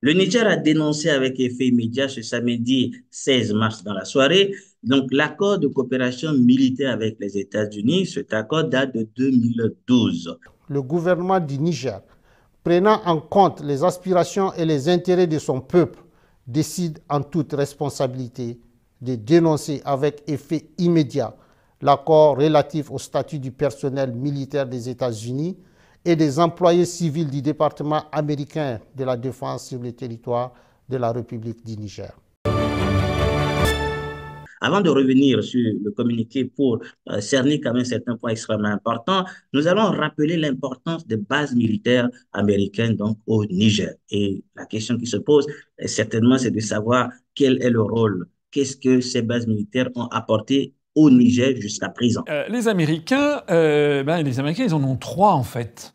Le Niger a dénoncé avec effet immédiat ce samedi 16 mars dans la soirée donc l'accord de coopération militaire avec les États-Unis. Cet accord date de 2012. Le gouvernement du Niger, prenant en compte les aspirations et les intérêts de son peuple, décide en toute responsabilité de dénoncer avec effet immédiat l'accord relatif au statut du personnel militaire des États-Unis et des employés civils du département américain de la défense sur le territoire de la République du Niger. Avant de revenir sur le communiqué pour cerner quand même certains points extrêmement importants, nous allons rappeler l'importance des bases militaires américaines donc au Niger. Et la question qui se pose, certainement, c'est de savoir quel est le rôle, qu'est-ce que ces bases militaires ont apporté au Niger jusqu'à présent. Les Américains, ils en ont trois en fait.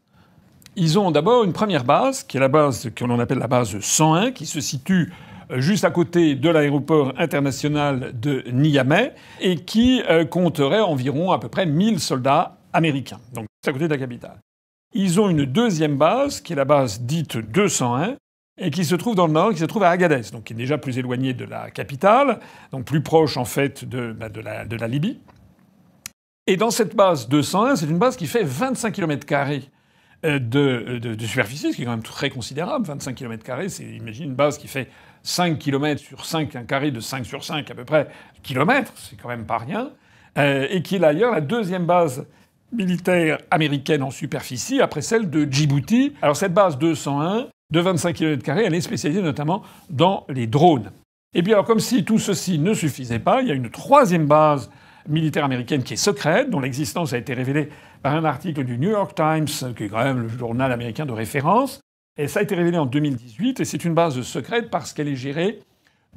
Ils ont d'abord une première base, qui est la base que l'on appelle la base 101, qui se situe juste à côté de l'aéroport international de Niamey et qui compterait environ à peu près 1000 soldats américains. Donc c'est à côté de la capitale. Ils ont une deuxième base, qui est la base dite 201, et qui se trouve dans le nord, qui se trouve à Agadez, donc qui est déjà plus éloigné de la capitale, donc plus proche en fait de la Libye. Et dans cette base 201, c'est une base qui fait 25 km² de superficie, ce qui est quand même très considérable. 25 km², c'est, imagine une base qui fait 5 km sur 5, un carré de 5 sur 5 à peu près kilomètres, c'est quand même pas rien, et qui est d'ailleurs la deuxième base militaire américaine en superficie, après celle de Djibouti. Alors cette base 201, de 25 km², elle est spécialisée notamment dans les drones. Et puis alors comme si tout ceci ne suffisait pas, il y a une troisième base militaire américaine qui est secrète, dont l'existence a été révélée par un article du New York Times, qui est quand même le journal américain de référence. Et ça a été révélé en 2018, et c'est une base secrète parce qu'elle est gérée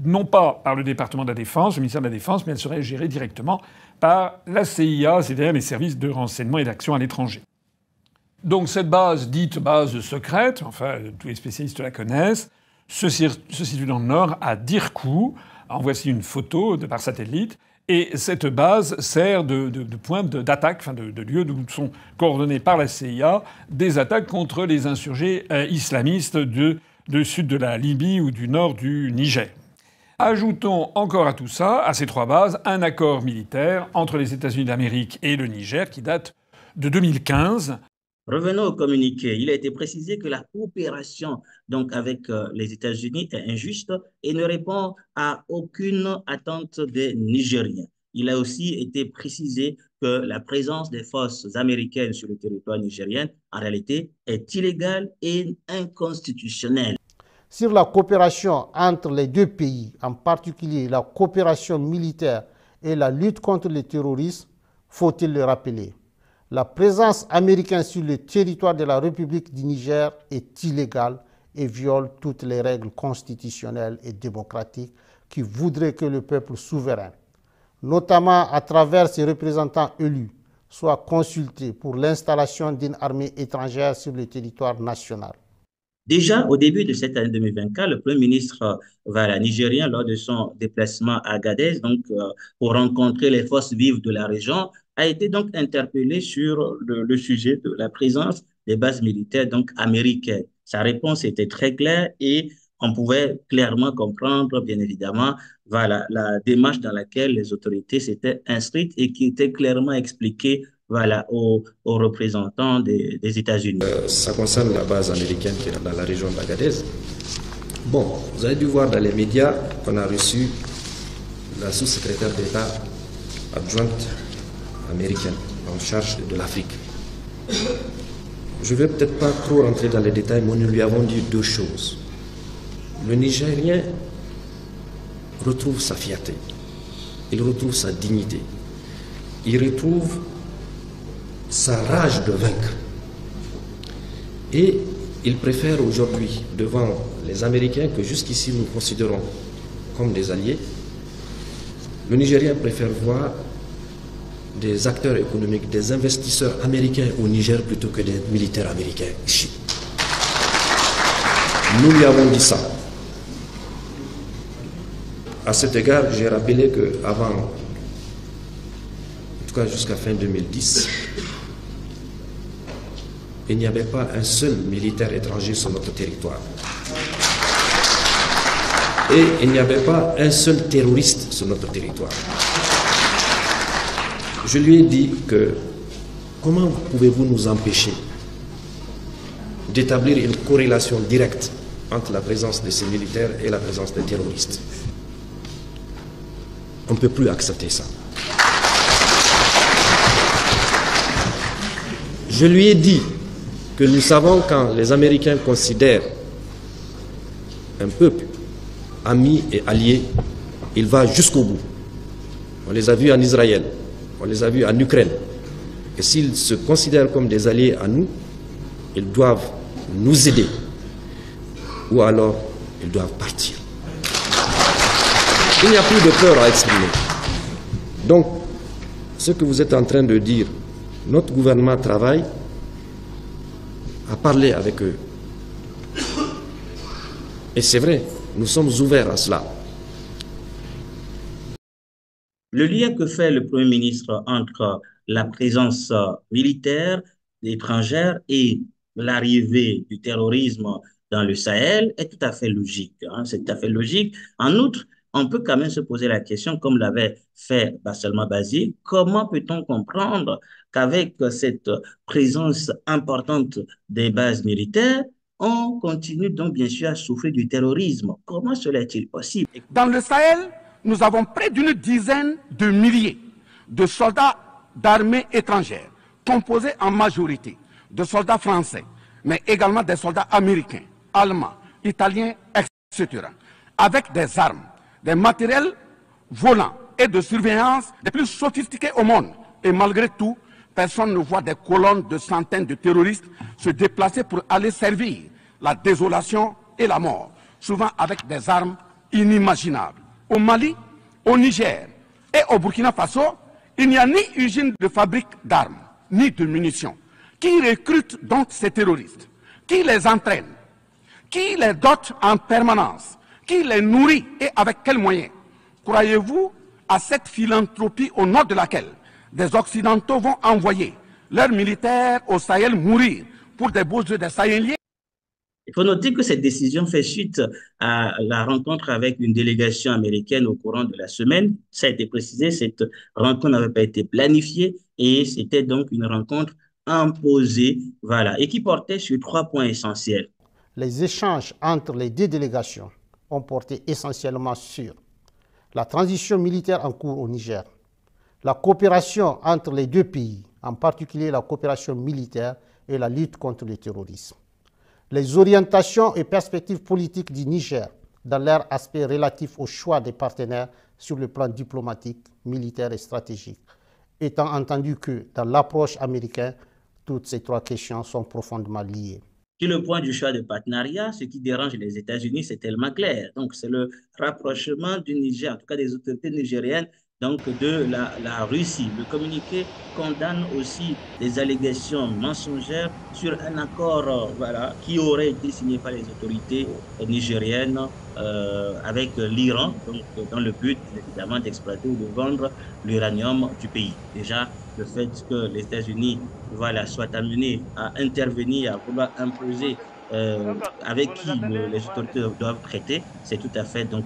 non pas par le département de la Défense, le ministère de la Défense, mais elle serait gérée directement par la CIA, c'est-à-dire les services de renseignement et d'action à l'étranger. Donc cette base, dite base secrète, enfin tous les spécialistes la connaissent, se situe dans le nord, à Dirkou. En voici une photo par satellite. Et cette base sert de point d'attaque, enfin de lieu où sont coordonnées par la CIA des attaques contre les insurgés islamistes du sud de la Libye ou du nord du Niger. Ajoutons encore à tout ça, à ces trois bases, un accord militaire entre les États-Unis d'Amérique et le Niger qui date de 2015. Revenons au communiqué. Il a été précisé que la coopération donc avec les États-Unis est injuste et ne répond à aucune attente des Nigériens. Il a aussi été précisé que la présence des forces américaines sur le territoire nigérien, en réalité, est illégale et inconstitutionnelle. Sur la coopération entre les deux pays, en particulier la coopération militaire et la lutte contre le terrorisme, faut-il le rappeler. La présence américaine sur le territoire de la République du Niger est illégale et viole toutes les règles constitutionnelles et démocratiques qui voudraient que le peuple souverain, notamment à travers ses représentants élus, soit consulté pour l'installation d'une armée étrangère sur le territoire national. Déjà, au début de cette année 2024, le Premier ministre nigérien, lors de son déplacement à Agadez, donc, pour rencontrer les forces vives de la région, a été donc interpellé sur le sujet de la présence des bases militaires donc, américaines. Sa réponse était très claire et on pouvait clairement comprendre, bien évidemment, la démarche dans laquelle les autorités s'étaient inscrites et qui était clairement expliquée aux représentants des États-Unis. Ça concerne la base américaine qui est dans la région d'Agadez. Bon, vous avez dû voir dans les médias qu'on a reçu la sous-secrétaire d'État adjointe américaine en charge de l'Afrique. Je ne vais peut-être pas trop rentrer dans les détails, mais nous lui avons dit deux choses. Le Nigérien retrouve sa fierté, il retrouve sa dignité, il retrouve sa rage de vaincre. Et il préfère aujourd'hui, devant les Américains que jusqu'ici nous considérons comme des alliés, le Nigérien préfère voir des acteurs économiques, des investisseurs américains au Niger plutôt que des militaires américains ici. Nous lui avons dit ça. À cet égard, j'ai rappelé qu'avant, en tout cas jusqu'à fin 2010, il n'y avait pas un seul militaire étranger sur notre territoire. et il n'y avait pas un seul terroriste sur notre territoire. Je lui ai dit que comment pouvez-vous nous empêcher d'établir une corrélation directe entre la présence de ces militaires et la présence des terroristes. On ne peut plus accepter ça. Je lui ai dit que nous savons quand les Américains considèrent un peuple ami et allié, il va jusqu'au bout. On les a vus en Israël, on les a vus en Ukraine. Et s'ils se considèrent comme des alliés à nous, ils doivent nous aider. Ou alors, ils doivent partir. Il n'y a plus de peur à exprimer. Donc, ce que vous êtes en train de dire, notre gouvernement travaille à parler avec eux. Et c'est vrai, nous sommes ouverts à cela. Le lien que fait le Premier ministre entre la présence militaire étrangère et l'arrivée du terrorisme dans le Sahel est tout à fait logique, hein, c'est tout à fait logique. En outre, on peut quand même se poser la question, comme l'avait fait Salma Basile, comment peut-on comprendre qu'avec cette présence importante des bases militaires, on continue donc bien sûr à souffrir du terrorisme? Comment cela est-il possible? Dans le Sahel, nous avons près d'une dizaine de milliers de soldats d'armées étrangères, composés en majorité de soldats français, mais également des soldats américains, allemands, italiens, etc., avec des armes, des matériels volants et de surveillance les plus sophistiqués au monde. Et malgré tout, personne ne voit des colonnes de centaines de terroristes se déplacer pour aller servir la désolation et la mort, souvent avec des armes inimaginables. Au Mali, au Niger et au Burkina Faso, il n'y a ni usine de fabrique d'armes, ni de munitions. Qui recrute donc ces terroristes? Qui les entraîne? Qui les dote en permanence? Qui les nourrit et avec quels moyens? Croyez-vous à cette philanthropie au nom de laquelle des Occidentaux vont envoyer leurs militaires au Sahel mourir pour des beaux jeux des Sahéliens? Il faut noter que cette décision fait suite à la rencontre avec une délégation américaine au courant de la semaine. Ça a été précisé, cette rencontre n'avait pas été planifiée et c'était donc une rencontre imposée, voilà, et qui portait sur 3 points essentiels. Les échanges entre les deux délégations ont porté essentiellement sur la transition militaire en cours au Niger, la coopération entre les deux pays, en particulier la coopération militaire et la lutte contre le terrorisme, les orientations et perspectives politiques du Niger dans leur aspect relatif au choix des partenaires sur le plan diplomatique, militaire et stratégique, étant entendu que dans l'approche américaine, toutes ces 3 questions sont profondément liées. Sur le point du choix de partenariat, ce qui dérange les États-Unis, c'est tellement clair. Donc, c'est le rapprochement du Niger, en tout cas des autorités nigériennes, donc de la Russie. Le communiqué condamne aussi les allégations mensongères sur un accord voilà, qui aurait été signé par les autorités nigériennes avec l'Iran, donc dans le but évidemment d'exploiter ou de vendre l'uranium du pays. Déjà, le fait que les États-Unis voilà, soient amenés à intervenir, à vouloir imposer avec qui les autorités doivent traiter, c'est tout à fait donc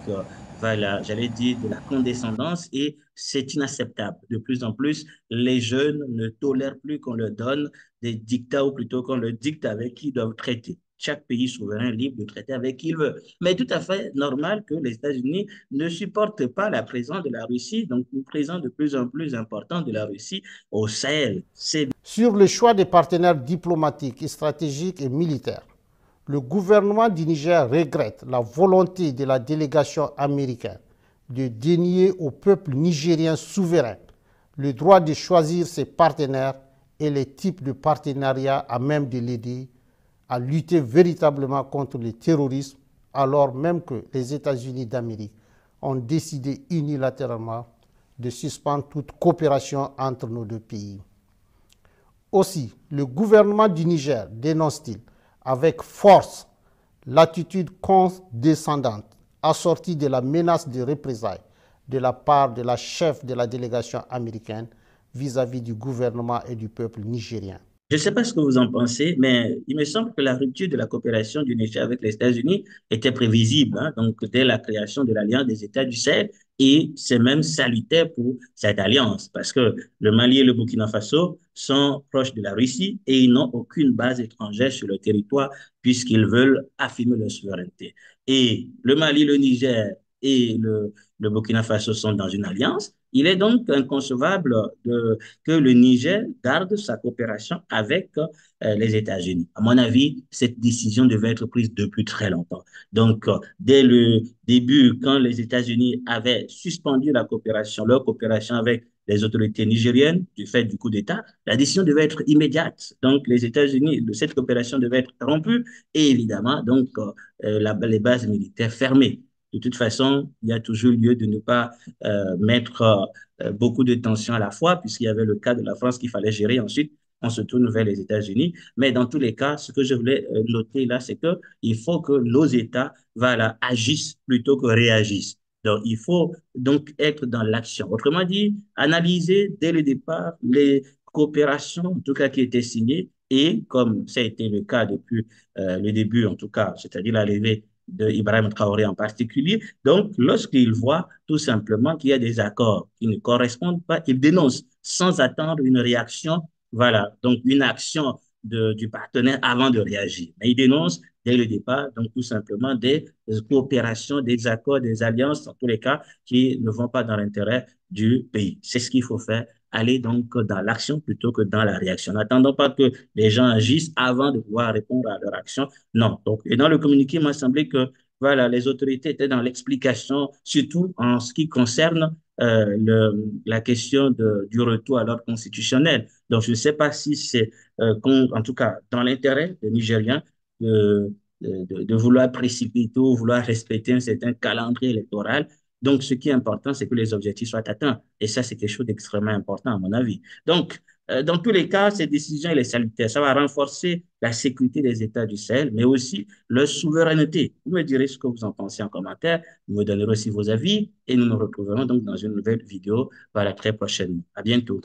voilà, j'allais dire de la condescendance et c'est inacceptable. De plus en plus, les jeunes ne tolèrent plus qu'on leur donne des dictats ou plutôt qu'on leur dicte avec qui ils doivent traiter. Chaque pays souverain est libre de traiter avec qui il veut. Mais tout à fait normal que les États-Unis ne supportent pas la présence de la Russie, donc une présence de plus en plus importante de la Russie au Sahel. Sur le choix des partenaires diplomatiques, stratégiques et militaires, le gouvernement du Niger regrette la volonté de la délégation américaine de dénier au peuple nigérien souverain le droit de choisir ses partenaires et les types de partenariats à même de l'aider à lutter véritablement contre le terrorisme, alors même que les États-Unis d'Amérique ont décidé unilatéralement de suspendre toute coopération entre nos 2 pays. Aussi, le gouvernement du Niger dénonce-t-il avec force l'attitude condescendante assortie de la menace de représailles de la part de la chef de la délégation américaine vis-à-vis du gouvernement et du peuple nigérien. Je ne sais pas ce que vous en pensez, mais il me semble que la rupture de la coopération du Niger avec les États-Unis était prévisible, hein, donc dès la création de l'Alliance des États du Sahel, et c'est même salutaire pour cette alliance, parce que le Mali et le Burkina Faso sont proches de la Russie et ils n'ont aucune base étrangère sur le territoire puisqu'ils veulent affirmer leur souveraineté. Et le Mali, le Niger et le Burkina Faso sont dans une alliance. Il est donc inconcevable que le Niger garde sa coopération avec les États-Unis. À mon avis, cette décision devait être prise depuis très longtemps. Donc, dès le début, quand les États-Unis avaient suspendu la coopération, leur coopération avec les autorités nigériennes du fait du coup d'État, la décision devait être immédiate. Donc, les États-Unis, cette coopération devait être rompue et évidemment, donc, les bases militaires fermées. De toute façon, il y a toujours lieu de ne pas mettre beaucoup de tensions à la fois, puisqu'il y avait le cas de la France qu'il fallait gérer. Ensuite, on se tourne vers les États-Unis. Mais dans tous les cas, ce que je voulais noter là, c'est qu'il faut que nos États voilà, agissent plutôt que réagissent. Donc, il faut donc être dans l'action. Autrement dit, analyser dès le départ les coopérations, en tout cas, qui étaient signées. Et comme ça a été le cas depuis le début, en tout cas, c'est-à-dire l'arrivée de Ibrahim Traoré en particulier. Donc, lorsqu'il voit tout simplement qu'il y a des accords qui ne correspondent pas, il dénonce sans attendre une réaction, voilà, donc une action du partenaire avant de réagir. Mais il dénonce dès le départ, donc tout simplement des coopérations, des accords, des alliances, en tous les cas, qui ne vont pas dans l'intérêt du pays. C'est ce qu'il faut faire, aller donc dans l'action plutôt que dans la réaction. N'attendons pas que les gens agissent avant de pouvoir répondre à leur action. Non. Donc, et dans le communiqué, il m'a semblé que voilà, les autorités étaient dans l'explication, surtout en ce qui concerne la question du retour à l'ordre constitutionnel. Donc, je ne sais pas si c'est, en tout cas, dans l'intérêt des Nigériens de vouloir précipiter ou vouloir respecter un certain calendrier électoral. Donc, ce qui est important, c'est que les objectifs soient atteints. Et ça, c'est quelque chose d'extrêmement important, à mon avis. Donc, dans tous les cas, cette décision, elle est salutaire. Ça va renforcer la sécurité des États du Sahel, mais aussi leur souveraineté. Vous me direz ce que vous en pensez en commentaire. Vous me donnerez aussi vos avis et nous nous retrouverons donc dans une nouvelle vidéo, voilà, très prochainement. À bientôt.